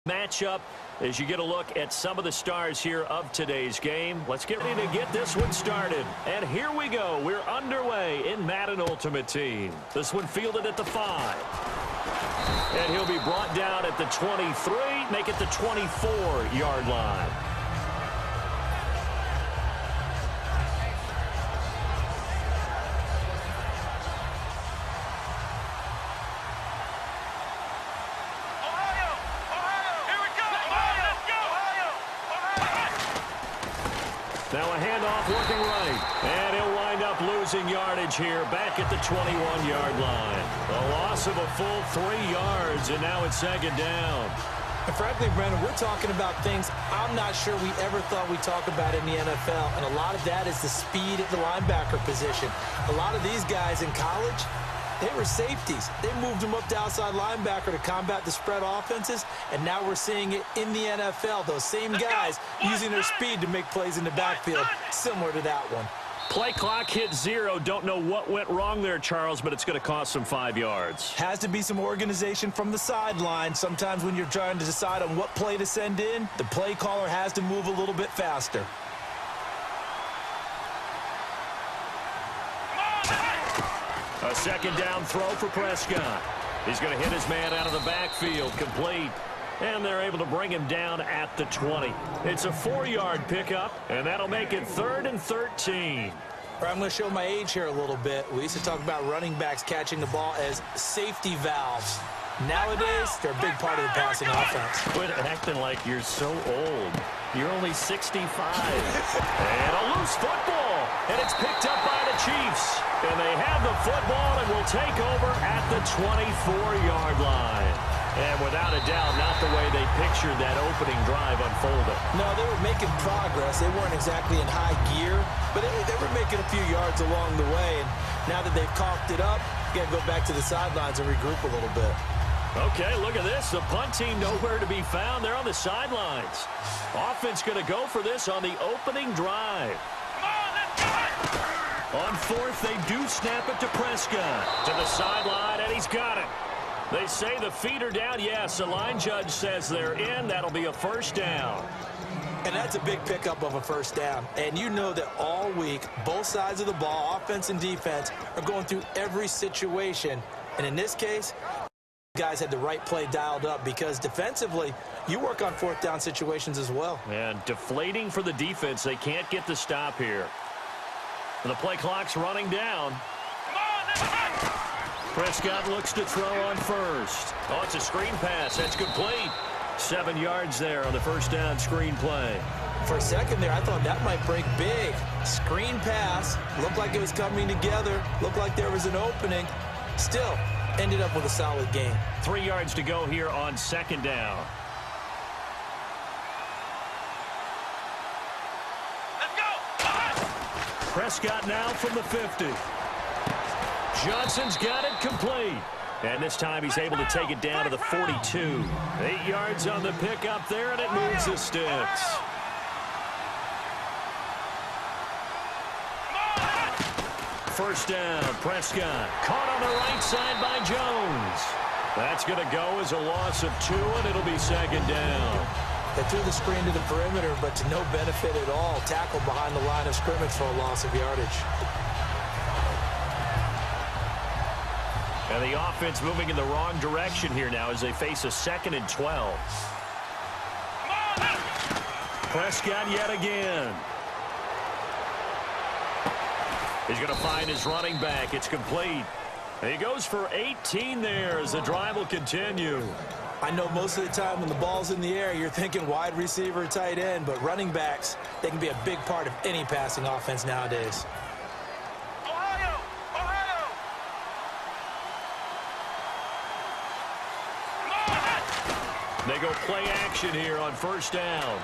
matchup as you get a look at some of the stars here of today's game. Let's get ready to get this one started. And here we go. We're underway in Madden Ultimate Team. This one fielded at the 5. And he'll be brought down at the 23, make it the 24-yard line. Now a handoff working right. And he'll wind up losing yardage here back at the 21-yard line. A loss of a full 3 yards, and now it's second down. And frankly, Brandon, we're talking about things I'm not sure we ever thought we'd talk about in the NFL. And a lot of that is the speed at the linebacker position. A lot of these guys in college, they were safeties. They moved them up to outside linebacker to combat the spread offenses, and now we're seeing it in the NFL. Those same guys using their speed to make plays in the backfield, similar to that one. Play clock hit 0. Don't know what went wrong there, Charles, but it's going to cost them 5 yards. Has to be some organization from the sideline. Sometimes when you're trying to decide on what play to send in, the play caller has to move a little bit faster. A second down throw for Prescott. He's going to hit his man out of the backfield, complete. And they're able to bring him down at the 20. It's a 4-yard pickup, and that'll make it 3rd and 13. I'm going to show my age here a little bit. We used to talk about running backs catching the ball as safety valves. Nowadays, they're a big part of the passing offense. Quit acting like you're so old. You're only 65. And a loose football. And it's picked up by the Chiefs. And they have the football and will take over at the 24-yard line. And without a doubt, not the way they pictured that opening drive unfolding. No, they were making progress. They weren't exactly in high gear, but they were making a few yards along the way. And now that they've coughed it up, you got to go back to the sidelines and regroup a little bit. Okay, look at this. The punt team nowhere to be found. They're on the sidelines. Offense going to go for this on the opening drive. On 4th, they do snap it to Prescott. To the sideline, and he's got it. They say the feet are down. Yes, the line judge says they're in. That'll be a first down. And that's a big pickup of a first down. And you know that all week, both sides of the ball, offense and defense, are going through every situation. And in this case, guys had the right play dialed up because defensively, you work on 4th down situations as well. And deflating for the defense. They can't get the stop here. The play clock's running down. Prescott looks to throw on 1st. Oh, it's a screen pass. That's complete. 7 yards there on the first down screen play. For a second there, I thought that might break big. Screen pass. Looked like it was coming together. Looked like there was an opening. Still, ended up with a solid gain. 3 yards to go here on 2nd down. Let's go! Prescott now from the 50. Johnson's got it complete. And this time he's able to take it down to the 42. 8 yards on the pickup there, and it moves the sticks. First down, Prescott. Caught on the right side by Jones. That's going to go as a loss of 2, and it'll be 2nd down. They threw the screen to the perimeter, but to no benefit at all. Tackled behind the line of scrimmage for a loss of yardage. And the offense moving in the wrong direction here now as they face a 2nd and 12. Prescott yet again. He's going to find his running back. It's complete. He goes for 18 there as the drive will continue. I know most of the time when the ball's in the air, you're thinking wide receiver, tight end, but running backs, they can be a big part of any passing offense nowadays. They go play action here on 1st down.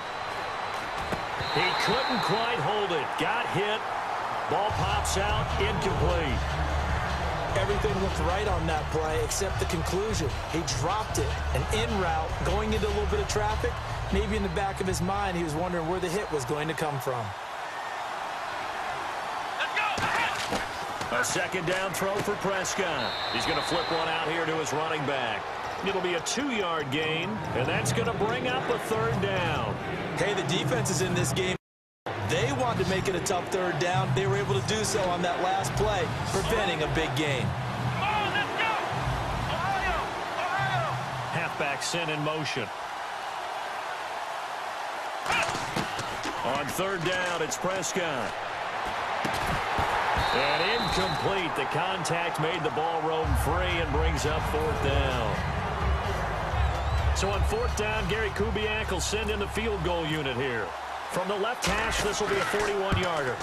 He couldn't quite hold it. Got hit. Ball pops out. Incomplete. Everything looked right on that play except the conclusion. He dropped it. An in route going into a little bit of traffic. Maybe in the back of his mind, he was wondering where the hit was going to come from. A 2nd down throw for Prescott. He's going to flip one out here to his running back. It'll be a 2-yard gain, and that's going to bring up a third down. Hey, the defense is in this game. They wanted to make it a tough third down. They were able to do so on that last play, preventing a big gain. Halfback sent in motion. On third down, it's Prescott. And incomplete. The contact made the ball roam free and brings up fourth down. So on fourth down, Gary Kubiak will send in the field goal unit here. From the left hash, this will be a 41-yarder.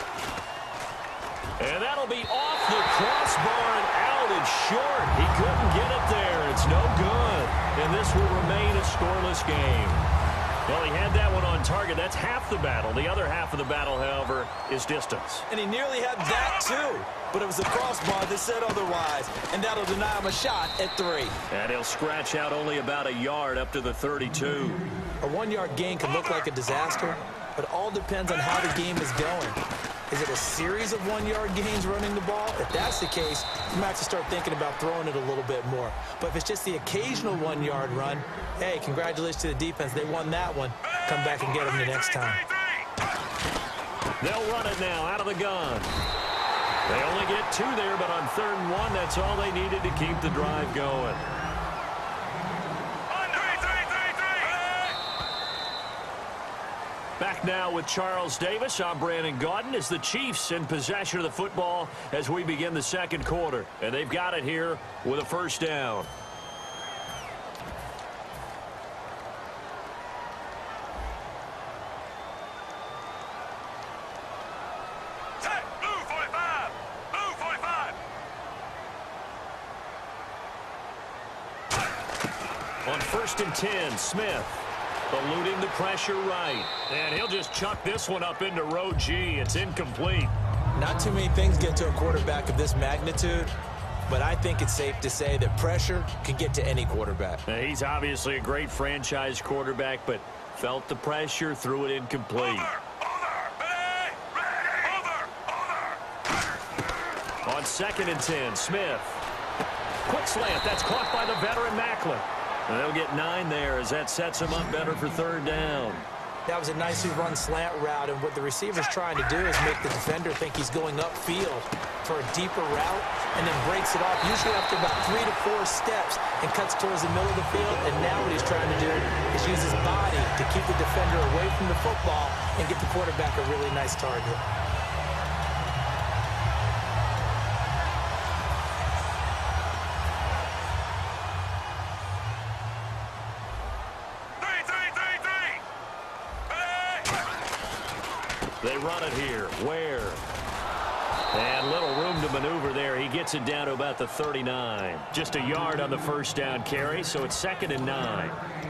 And that'll be off the crossbar and out and short. He couldn't get it there. It's no good. And this will remain a scoreless game. Well, he had that one on target. That's half the battle. The other half of the battle, however, is distance. And he nearly had that, too. But it was the crossbar that said otherwise. And that'll deny him a shot at 3. And he'll scratch out only about a yard up to the 32. A 1-yard gain can look like a disaster, but it all depends on how the game is going. Is it a series of 1-yard gains running the ball? If that's the case, you might have to start thinking about throwing it a little bit more. But if it's just the occasional 1-yard run, hey, congratulations to the defense. They won that one. Come back and get them the next time. They'll run it now out of the gun. They only get 2 there, but on 3rd and 1, that's all they needed to keep the drive going. Back now with Charles Davis. I'm Brandon Gaudin as the Chiefs in possession of the football as we begin the second quarter. And they've got it here with a first down. On 1st and 10, Smith. Eluding the pressure right. And he'll just chuck this one up into row G. It's incomplete. Not too many things get to a quarterback of this magnitude, but I think it's safe to say that pressure can get to any quarterback. Now, he's obviously a great franchise quarterback, but felt the pressure, threw it incomplete. On 2nd and 10, Smith. Quick slant. That's caught by the veteran Macklin. And they'll get 9 there as that sets him up better for 3rd down. That was a nicely run slant route, and what the receiver's trying to do is make the defender think he's going upfield for a deeper route and then breaks it off, usually after about 3 to 4 steps, and cuts towards the middle of the field. And now what he's trying to do is use his body to keep the defender away from the football and get the quarterback a really nice target. They run it here. Where? And little room to maneuver there. He gets it down to about the 39. Just a yard on the first down carry, so it's 2nd and 9.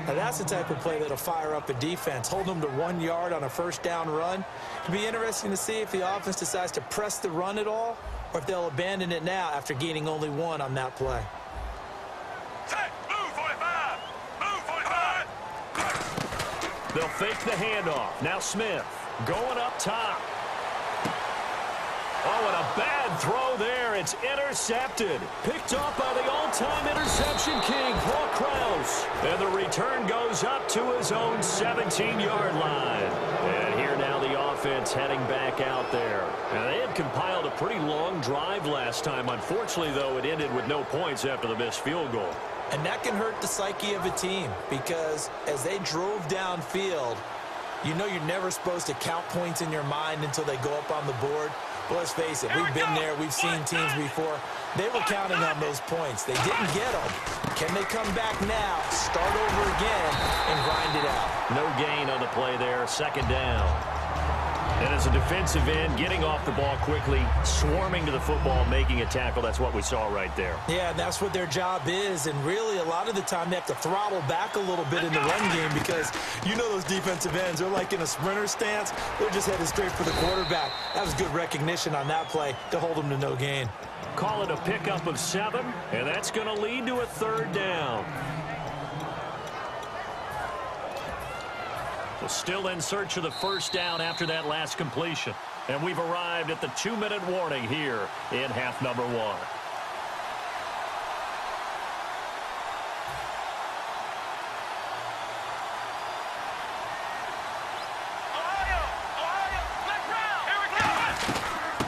Now that's the type of play that'll fire up a defense. Hold them to 1 yard on a first down run. It'll be interesting to see if the offense decides to press the run at all or if they'll abandon it now after gaining only 1 on that play. They'll fake the handoff. Now Smith going up top. Oh, and a bad throw there. It's intercepted. Picked off by the all-time interception king, Paul Krause. And the return goes up to his own 17-yard line. And here now the offense heading back out there. Now, they had compiled a pretty long drive last time. Unfortunately, though, it ended with no points after the missed field goal. And that can hurt the psyche of a team because as they drove downfield, you know you're never supposed to count points in your mind until they go up on the board. But let's face it, we've been there. We've seen teams before. They were counting on those points. They didn't get them. Can they come back now, start over again, and grind it out? No gain on the play there. 2nd down. And as a defensive end, getting off the ball quickly, swarming to the football, making a tackle, that's what we saw right there. Yeah, that's what their job is. And really, a lot of the time, they have to throttle back a little bit in the run game because you know those defensive ends, they're like in a sprinter stance. They're just headed straight for the quarterback. That was good recognition on that play to hold them to no gain. Call it a pickup of 7, and that's going to lead to a 3rd down. Still in search of the first down after that last completion. And we've arrived at the 2-minute warning here in half number 1.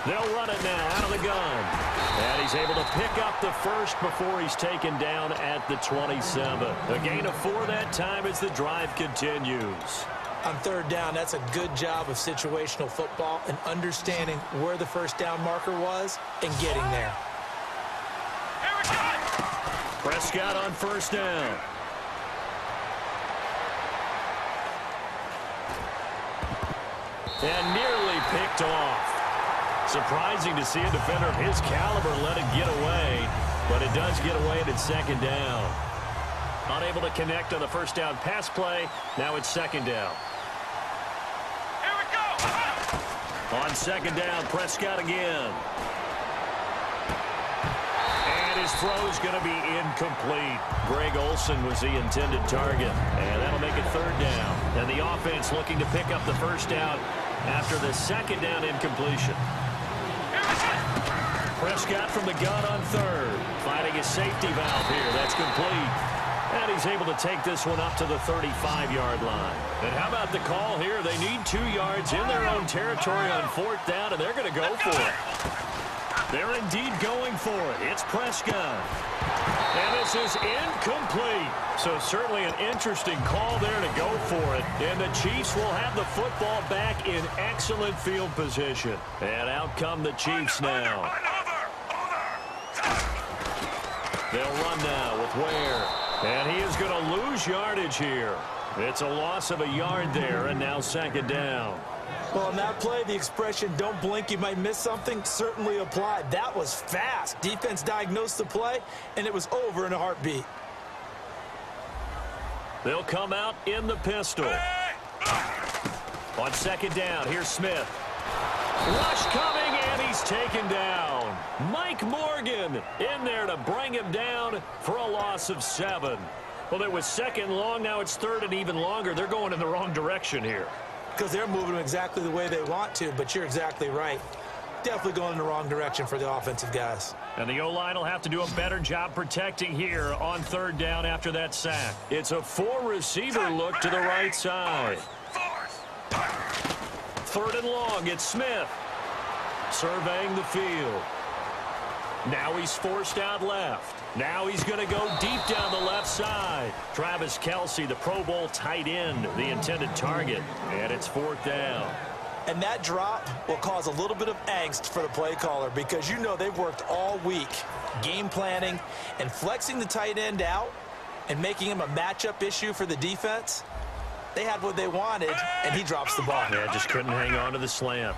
They'll run it now out of the gun. And he's able to pick up the first before he's taken down at the 27. A gain of 4 that time as the drive continues. On third down, that's a good job of situational football and understanding where the first down marker was and getting there. Here we go! Prescott on first down. And nearly picked off. Surprising to see a defender of his caliber let it get away, but it does get away and it's second down. Unable to connect on the first down pass play. Now it's second down. Here we go! On second down, Prescott again. And his throw is going to be incomplete. Greg Olsen was the intended target, and that'll make it third down. And the offense looking to pick up the first down after the second down incompletion. Prescott from the gun on third, finding a safety valve here. That's complete. And he's able to take this one up to the 35-yard line. And how about the call here? They need 2 yards in their own territory on fourth down, and they're going to go for it. They're indeed going for it. It's Prescott. And this is incomplete. So certainly an interesting call there to go for it. And the Chiefs will have the football back in excellent field position. And out come the Chiefs now. They'll run now with Ware. And he is going to lose yardage here. It's a loss of a yard there, and now second down. Well, in that play, the expression, don't blink, you might miss something, certainly applied. That was fast. Defense diagnosed the play, and it was over in a heartbeat. They'll come out in the pistol. On second down, here's Smith. Rush coming, and he's taken down. Mike Morgan in there to bring him down for a loss of 7. Well, it was second long. Now it's third and even longer. They're going in the wrong direction here. Because they're moving them exactly the way they want to, but you're exactly right. Definitely going in the wrong direction for the offensive guys. And the O-line will have to do a better job protecting here on third down after that sack. It's a 4-receiver look to the right side. Third and long, it's Smith. Surveying the field. Now he's forced out left. Now he's going to go deep down the left side. Travis Kelce, the Pro Bowl tight end, the intended target. And it's fourth down. And that drop will cause a little bit of angst for the play caller because you know they've worked all week game planning and flexing the tight end out and making him a matchup issue for the defense. They had what they wanted, and he drops the ball. Yeah, just couldn't hang on to the slant.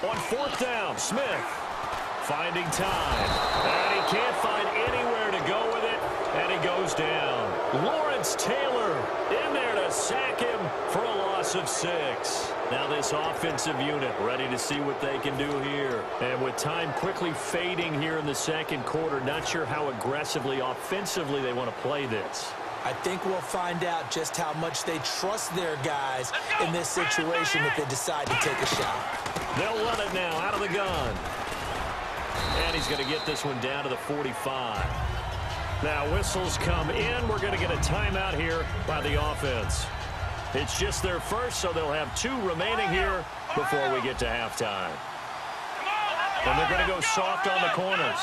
On fourth down, Smith finding time. And he can't find anywhere to go with it, and he goes down. Lawrence Taylor in there to sack him for a loss of 6. Now this offensive unit ready to see what they can do here. And with time quickly fading here in the second quarter, not sure how aggressively, offensively they want to play this. I think we'll find out just how much they trust their guys in this situation if they decide to take a shot. They'll run it now out of the gun. And he's going to get this one down to the 45. Now whistles come in. We're going to get a timeout here by the offense. It's just their first, so they'll have 2 remaining here before we get to halftime. And they're going to go soft on the corners.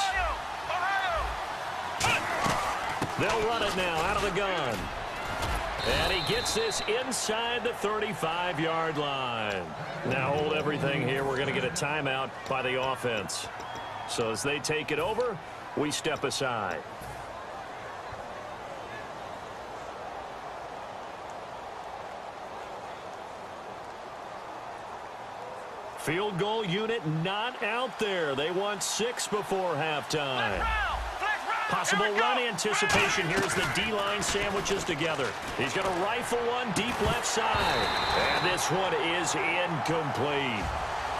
They'll run it now out of the gun. And he gets this inside the 35-yard line. Now hold everything here. We're going to get a timeout by the offense. So as they take it over, we step aside. Field goal unit not out there. They want 6 before halftime. Possible run anticipation here as the D-line sandwiches together. He's going to rifle one deep left side. And this one is incomplete.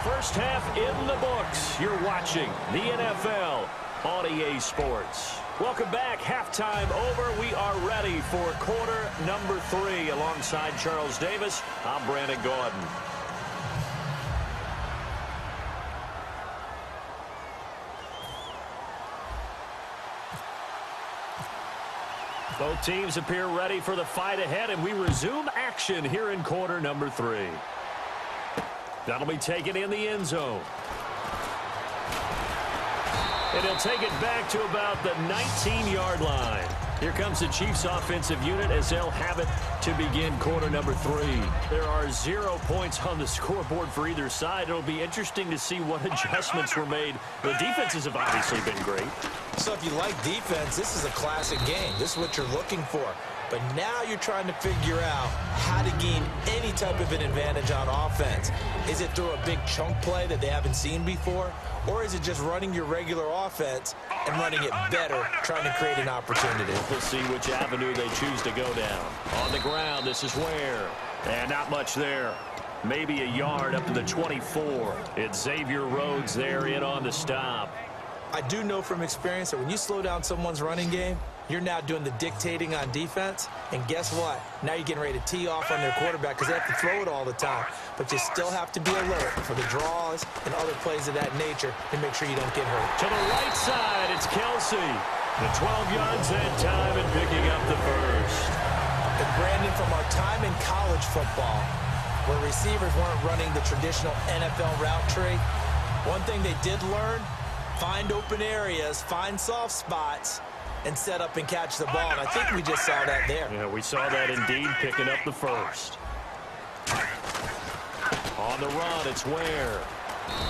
First half in the books. You're watching the NFL on EA Sports. Welcome back. Halftime over. We are ready for quarter number 3. Alongside Charles Davis, I'm Brandon Gordon. Both teams appear ready for the fight ahead, and we resume action here in quarter number 3. That'll be taken in the end zone. And he'll take it back to about the 19-yard line. Here comes the Chiefs offensive unit as they'll have it to begin quarter number 3. There are 0 points on the scoreboard for either side. It'll be interesting to see what adjustments were made. The defenses have obviously been great. So if you like defense, this is a classic game. This is what you're looking for. But now you're trying to figure out how to gain any type of an advantage on offense. Is it through a big chunk play that they haven't seen before? Or is it just running your regular offense and running it better, trying to create an opportunity? We'll see which avenue they choose to go down. On the ground, this is where. And not much there. Maybe a yard up to the 24. It's Xavier Rhodes there in on the stop. I do know from experience that when you slow down someone's running game, you're now doing the dictating on defense. And guess what? Now you're getting ready to tee off on their quarterback because they have to throw it all the time. But you still have to be alert for the draws and other plays of that nature to make sure you don't get hurt. To the right side, it's Kelsey. The 12 yards that time and picking up the first. And Brandon, from our time in college football, where receivers weren't running the traditional NFL route tree, one thing they did learn, find open areas, find soft spots, and set up and catch the ball. And I think we just saw that there. Yeah, we saw that indeed, picking up the first. On the run, it's Ware.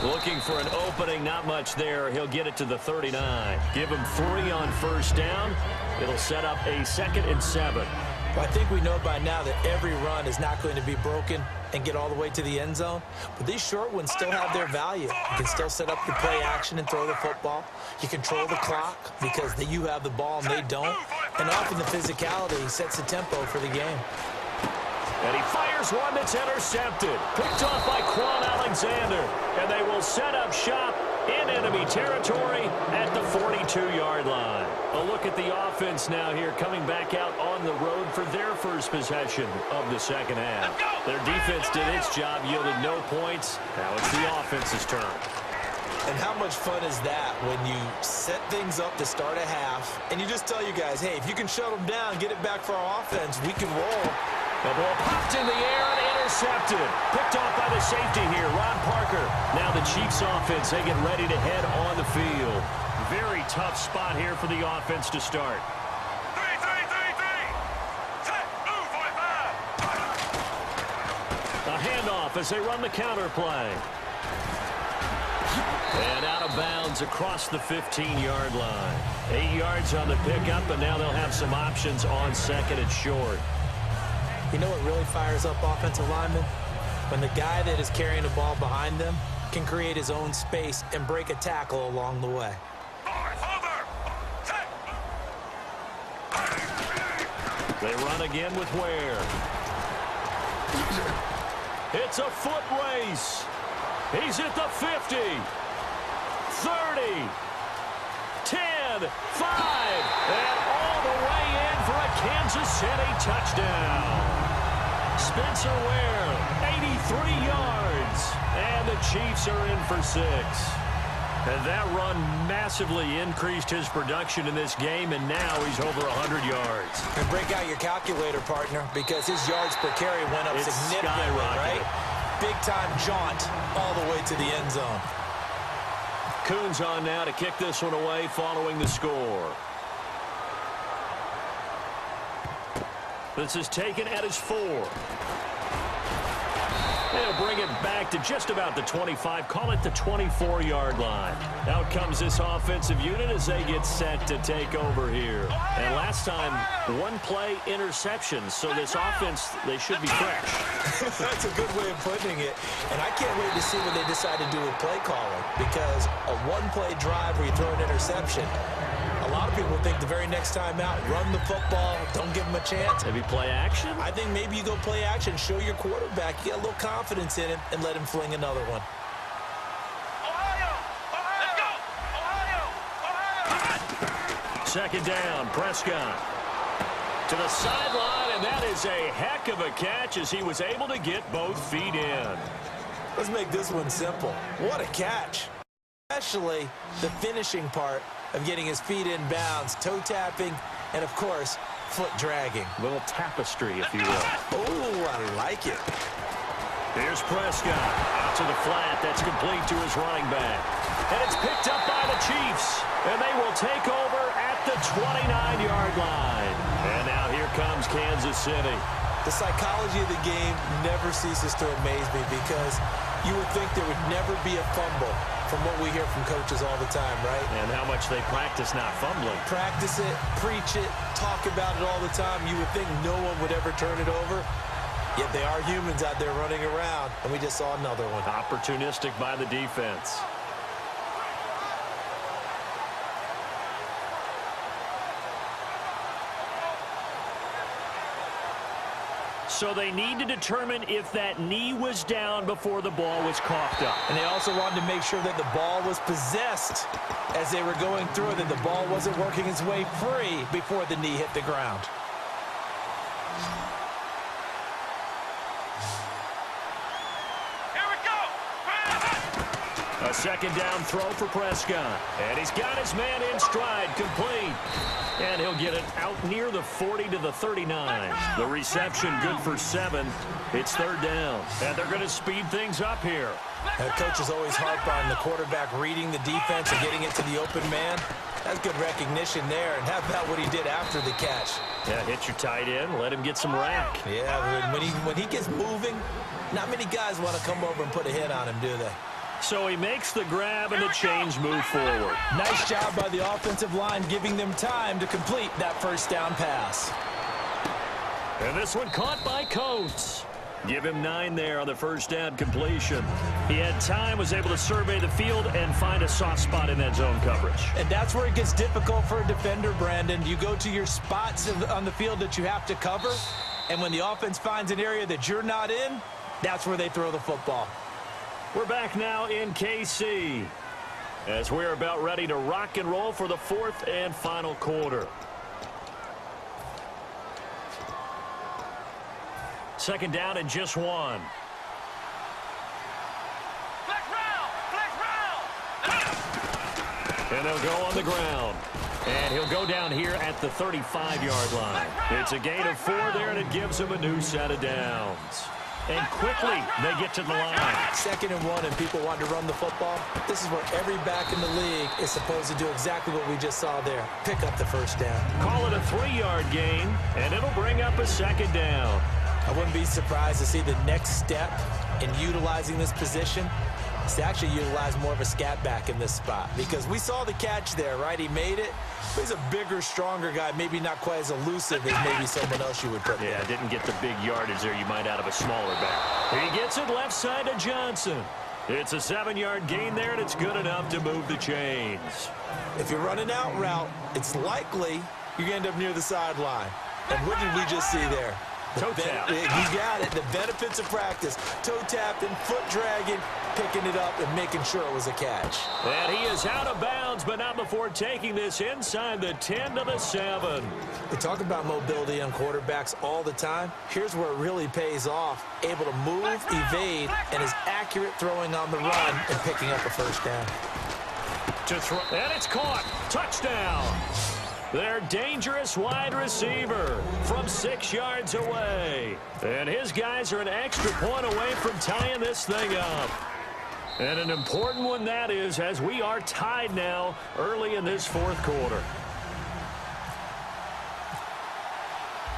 Looking for an opening, not much there. He'll get it to the 39. Give him 3 on first down. It'll set up a 2nd and 7. Well, I think we know by now that every run is not going to be broken and get all the way to the end zone. But these short ones still have their value. You can still set up your play action and throw the football. You control the clock because you have the ball and they don't. And often the physicality sets the tempo for the game. And he fires one that's intercepted. Picked off by Quan Alexander. And they will set up shop in enemy territory at the 42-yard line. A look at the offense now here, coming back out on the road for their first possession of the second half. Their defense did its job, yielded no points. Now it's the offense's turn. And how much fun is that when you set things up to start a half and you just tell you guys, hey, if you can shut them down, get it back for our offense, we can roll. The ball popped in the air and intercepted. Picked off by the safety here, Ron Parker. Now the Chiefs offense, they get ready to head on the field. Very tough spot here for the offense to start. 3, 3, 3, 3. Set, move, 45. A handoff as they run the counter play. And out of bounds across the 15-yard line. 8 yards on the pickup, and now they'll have some options on 2nd and short. You know what really fires up offensive linemen? When the guy that is carrying the ball behind them can create his own space and break a tackle along the way. They run again with Ware. It's a foot race. He's at the 50, 30, 10, 5, and all the way in for a Kansas City touchdown. Spencer Ware, 83 yards, and the Chiefs are in for 6. And that run massively increased his production in this game, and now he's over 100 yards. And break out your calculator, partner, because his yards per carry went up significantly, right? Big-time jaunt all the way to the end zone. Coons on now to kick this one away following the score. This is taken at his 4. They'll bring it back to just about the 25, call it the 24-yard line. Out comes this offensive unit as they get set to take over here. And last time, 1 play interception, so this offense, they should be fresh. That's a good way of putting it. And I can't wait to see what they decide to do with play calling, because a 1-play drive where you throw an interception, a lot of people think the very next time out, run the football, don't give him a chance. Maybe play action? I think maybe you go play action, show your quarterback, you get a little confidence in him, and let him fling another one. Ohio! Ohio! Let's go! Ohio! 2nd down, Prescott. To the sideline, and that is a heck of a catch as he was able to get both feet in. Let's make this one simple. What a catch. Especially the finishing part of getting his feet in bounds, toe tapping, and of course, foot dragging. Little tapestry, if you will. Oh, I like it. Here's Prescott out to the flat. That's complete to his running back. And it's picked up by the Chiefs. And they will take over at the 29-yard line. And now here comes Kansas City. The psychology of the game never ceases to amaze me because you would think there would never be a fumble from what we hear from coaches all the time, right? And how much they practice not fumbling. Practice it, preach it, talk about it all the time. You would think no one would ever turn it over. Yet they are humans out there running around, and we just saw another one. Opportunistic by the defense. So they need to determine if that knee was down before the ball was coughed up. And they also wanted to make sure that the ball was possessed as they were going through it, that the ball wasn't working its way free before the knee hit the ground. Here we go. A second down throw for Prescott. And he's got his man in stride, complete. And he'll get it out near the 40 to the 39. The reception good for 7. It's third down. And they're going to speed things up here. Head coaches always harp on the quarterback reading the defense and getting it to the open man. That's good recognition there. And how about what he did after the catch? Yeah, hit your tight end, let him get some rack. Yeah, when he gets moving, not many guys want to come over and put a hit on him, do they? So he makes the grab and the change move forward. Nice job by the offensive line giving them time to complete that first down pass. And this one caught by Coates. Give him 9 there on the first down completion. He had time, was able to survey the field and find a soft spot in that zone coverage. And that's where it gets difficult for a defender, Brandon. You go to your spots on the field that you have to cover, and when the offense finds an area that you're not in, that's where they throw the football. We're back now in KC as we're about ready to rock and roll for the fourth and final quarter. Second down and just 1. Flex round. And they'll go on the ground. And he'll go down here at the 35-yard line. It's a gain of 4 there, and it gives him a new set of downs. And quickly, they get to the line. 2nd and 1, and people want to run the football. This is where every back in the league is supposed to do exactly what we just saw there. Pick up the first down. Call it a 3-yard gain, and it'll bring up a second down. I wouldn't be surprised to see the next step in utilizing this position is to actually utilize more of a scat back in this spot. Because we saw the catch there, right? He made it. He's a bigger, stronger guy, maybe not quite as elusive as maybe someone else you would put there. Yeah, didn't get the big yardage there you might out of a smaller back. He gets it left side to Johnson. It's a 7-yard gain there, and it's good enough to move the chains. If you're running out route, it's likely you're going to end up near the sideline. And what did we just see there? Toe tap. You got it. The benefits of practice. Toe tapping, foot dragging, picking it up, and making sure it was a catch. And he is out of bounds, but not before taking this inside the 10 to the 7. We talk about mobility on quarterbacks all the time. Here's where it really pays off. Able to move, evade, and is accurate throwing on the run and picking up a first down. And it's caught. Touchdown. Their dangerous wide receiver from 6 yards away. And his guys are an extra point away from tying this thing up. And an important one that is, as we are tied now early in this fourth quarter.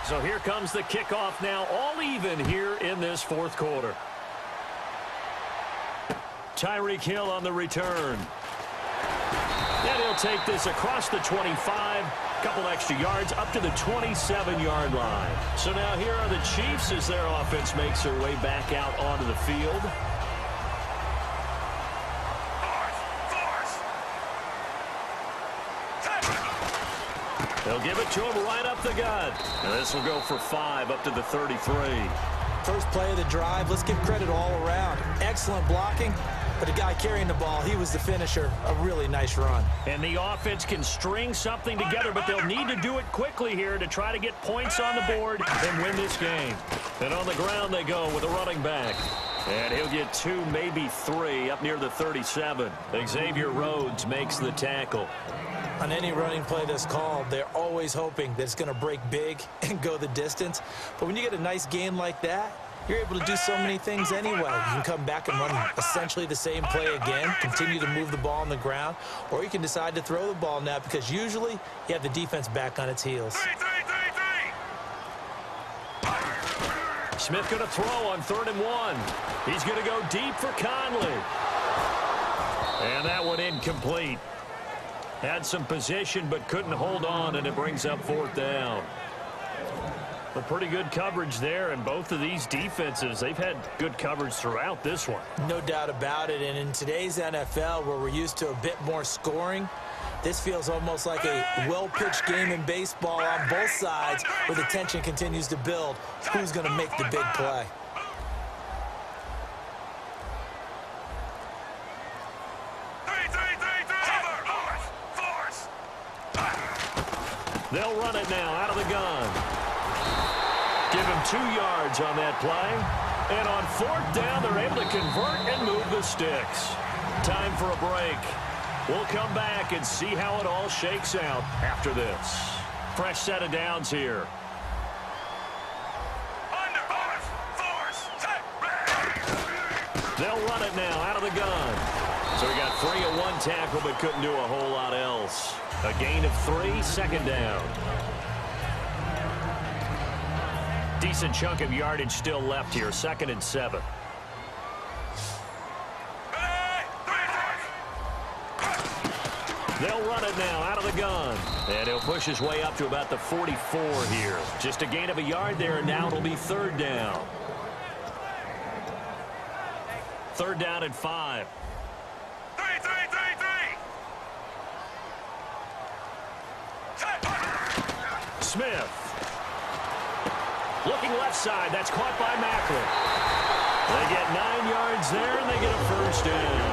So here comes the kickoff now, all even here in this fourth quarter. Tyreek Hill on the return. And he'll take this across the 25, couple extra yards up to the 27-yard line. So now here are the Chiefs as their offense makes their way back out onto the field. They'll give it to him right up the gut. And this will go for 5 up to the 33. First play of the drive, let's give credit all around. Excellent blocking. But the guy carrying the ball, he was the finisher. A really nice run. And the offense can string something together, but they'll need to do it quickly here to try to get points on the board and win this game. And on the ground they go with a running back. And he'll get 2, maybe 3 up near the 37. Xavier Rhodes makes the tackle. On any running play that's called, they're always hoping that it's going to break big and go the distance. But when you get a nice gain like that, you're able to do so many things anyway. You can come back and run essentially the same play again, continue to move the ball on the ground, or you can decide to throw the ball now because usually you have the defense back on its heels. Smith going to throw on 3rd and 1. He's going to go deep for Conley. And that one incomplete. Had some position but couldn't hold on, and it brings up 4th down. Well, pretty good coverage there, and both of these defenses, they've had good coverage throughout this one. No doubt about it, and in today's NFL where we're used to a bit more scoring, this feels almost like a well-pitched game in baseball on both sides where the tension continues to build. Who's going to make the big play? They'll run it now out of the gun. Give him 2 yards on that play. And on 4th down, they're able to convert and move the sticks. Time for a break. We'll come back and see how it all shakes out after this. Fresh set of downs here. They'll run it now out of the gun. So he got 3 on 1 tackle but couldn't do a whole lot else. A gain of 3, 2nd down. Decent chunk of yardage still left here, 2nd and 7. They'll run it now out of the gun. And he'll push his way up to about the 44 here. Just a gain of a yard there, and now it'll be 3rd down. 3rd down and 5. Smith. Looking left side. That's caught by Mccaffery. They get 9 yards there, and they get a 1st down.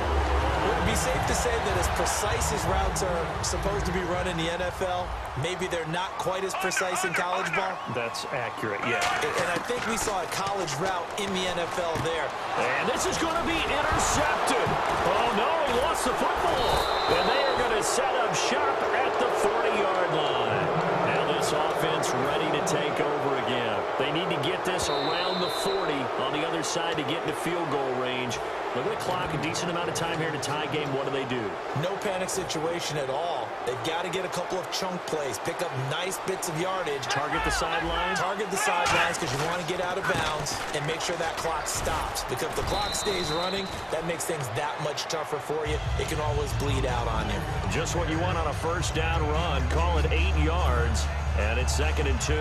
Would it be safe to say that as precise as routes are supposed to be run in the NFL, maybe they're not quite as precise in college ball? That's accurate, yeah. And I think we saw a college route in the NFL there. And this is going to be intercepted. Oh, no, he lost the football. And they are going to set up shop at the 40-yard line. Now this offense ready to take over again. They need to get this around the 40 on the other side to get into field goal range. Look at the clock, a decent amount of time here to tie game. What do they do? No panic situation at all. They've got to get a couple of chunk plays, pick up nice bits of yardage. Target the sidelines? Target the sidelines because you want to get out of bounds and make sure that clock stops. Because if the clock stays running, that makes things that much tougher for you. It can always bleed out on you. Just what you want on a 1st down run. Call it 8 yards, and it's 2nd and 2.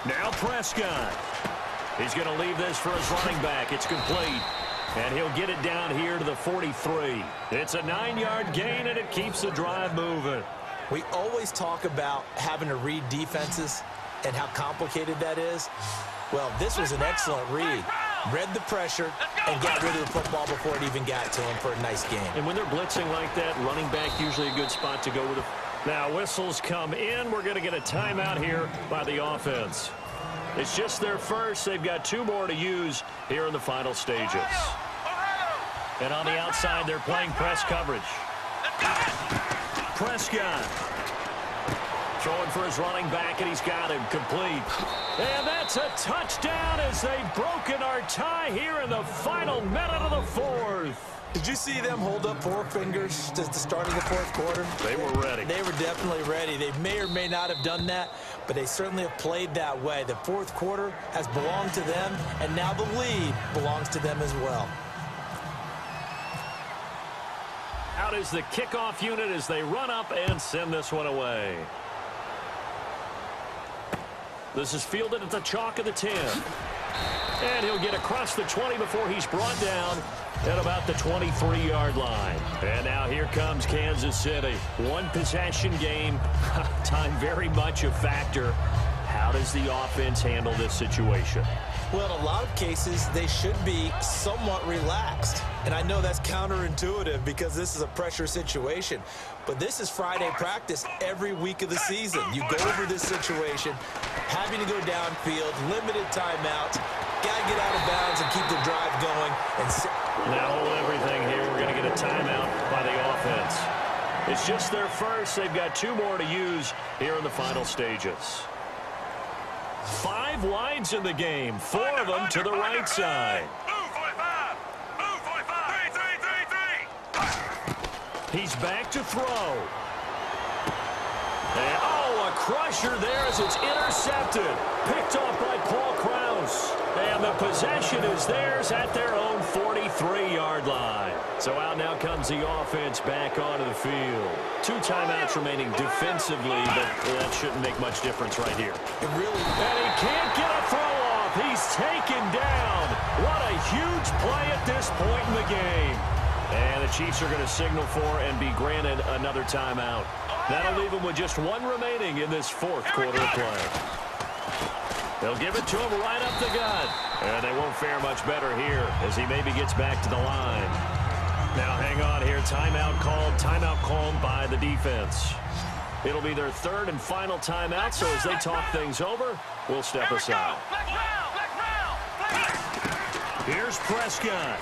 Now Prescott. He's going to leave this for his running back. It's complete. And he'll get it down here to the 43. It's a 9-yard gain, and it keeps the drive moving. We always talk about having to read defenses and how complicated that is. Well, this was an excellent read. Read the pressure and got rid of the football before it even got to him for a nice game. And when they're blitzing like that, running back usually a good spot to go with it. Now whistles come in. We're going to get a timeout here by the offense. It's just their first. They've got 2 more to use here in the final stages. And on the outside, they're playing press coverage. Prescott throwing for his running back, and he's got him complete. And that's a touchdown as they've broken our tie here in the final minute of the 4th. Did you see them hold up 4 fingers at the start of the 4th quarter? They were ready. They were definitely ready. They may or may not have done that, but they certainly have played that way. The 4th quarter has belonged to them, and now the lead belongs to them as well. Out is the kickoff unit as they run up and send this one away. This is fielded at the chalk of the 10. And he'll get across the 20 before he's brought down at about the 23-yard line. And now here comes Kansas City. 1 possession game. Time very much a factor. How does the offense handle this situation? Well, in a lot of cases, they should be somewhat relaxed. And I know that's counterintuitive because this is a pressure situation. But this is Friday practice every week of the season. You go over this situation, having to go downfield, limited timeouts, got to get out of bounds and keep the drive going. And now hold everything here. We're going to get a timeout by the offense. It's just their first. They've got 2 more to use here in the final stages. 5 wides in the game, 4 of them to the right side. Move 45. He's back to throw. And, a crusher there as it's intercepted. Picked off by Paul Krause. And the possession is theirs at their own 43-yard line. So out now comes the offense back onto the field. 2 timeouts remaining defensively, but that shouldn't make much difference right here. It really... And he can't get a throw off. He's taken down. What a huge play at this point in the game. And the Chiefs are going to signal for and be granted another timeout. That'll leave them with just 1 remaining in this 4th quarter of play. They'll give it to him right up the gut. And they won't fare much better here as he maybe gets back to the line. Now hang on here. Timeout called by the defense. It'll be their 3rd and final timeout, so as they talk things over, we'll step aside. Here's Prescott.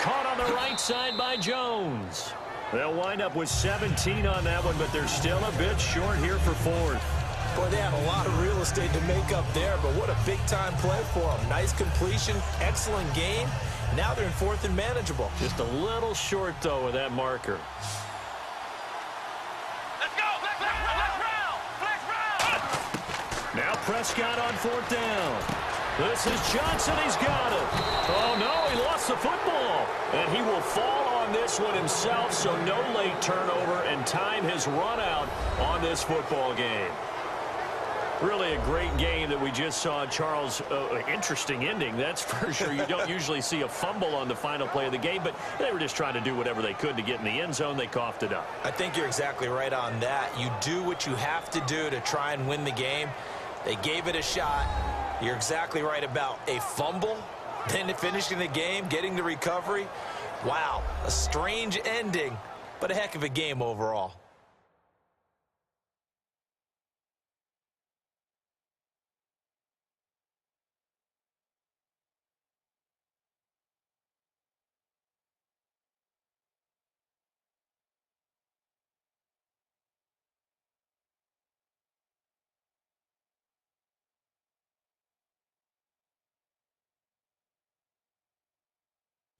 Caught on the right side by Jones. They'll wind up with 17 on that one, but they're still a bit short here for 4th. Boy, they have a lot of real estate to make up there, but what a big-time play for them. Nice completion, excellent game. Now they're in 4th and manageable. Just a little short, though, with that marker. Let's go. Flex round. Now Prescott on 4th down. This is Johnson. He's got it. Oh, no, he lost the football. And he will fall on this one himself, so no late turnover, and time has run out on this football game. Really a great game that we just saw, Charles. Interesting ending, that's for sure. You don't usually see a fumble on the final play of the game, but they were just trying to do whatever they could to get in the end zone. They coughed it up. I think you're exactly right on that. You do what you have to do to try and win the game. They gave it a shot. You're exactly right about a fumble, then finishing the game, getting the recovery. Wow, a strange ending, but a heck of a game overall.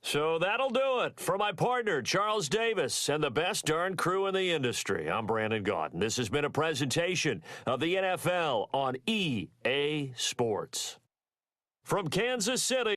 So that'll do it for my partner, Charles Davis, and the best darn crew in the industry. I'm Brandon Gaunt, and this has been a presentation of the NFL on EA Sports. From Kansas City.